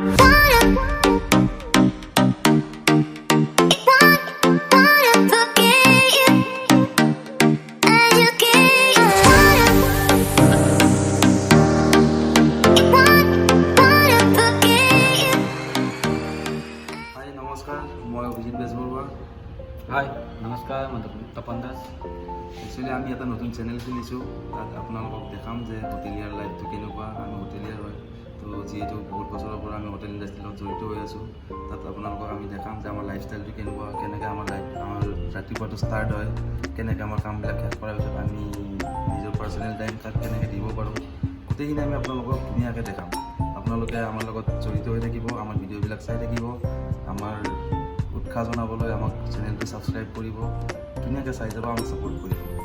নমস্কাৰ মই অভিজিত বেজবৰুৱা। হাই নমস্কাৰ মই তপন দাস। একচুৱেলি আমি এটা নতুন চেনেল খুলিছোঁ, তাত আপোনালোকক দেখাম যে হোটেলিয়াৰ লাইফটো কেনেকুৱা। আমি হোটেলিয়াৰ হয়, তো যিহেতু বহুত বছৰৰ পৰা আমি হোটেল ইণ্ডাষ্ট্ৰীৰ লগত জড়িত হৈ আছোঁ, তাত আপোনালোকক আমি দেখাম যে আমাৰ লাইফষ্টাইলটো কেনেকুৱা, কেনেকৈ আমাৰ ৰাতিপুৱাটো ষ্টাৰ্ট হয়, কেনেকৈ আমাৰ কামবিলাক শেষ কৰাৰ পিছত আমি নিজৰ পাৰ্চনেল টাইম তাত কেনেকৈ দিব পাৰোঁ, গোটেইখিনি আমি আপোনালোকক ধুনীয়াকৈ দেখাম। আপোনালোকে আমাৰ লগত জড়িত হৈ থাকিব, আমাৰ ভিডিঅ'বিলাক চাই থাকিব, আমাৰ উৎসাহ জনাবলৈ আমাক চেনেলটো ছাবস্ক্ৰাইব কৰিব, ধুনীয়াকৈ চাই যাব, আমাক ছাপোৰ্ট কৰিব।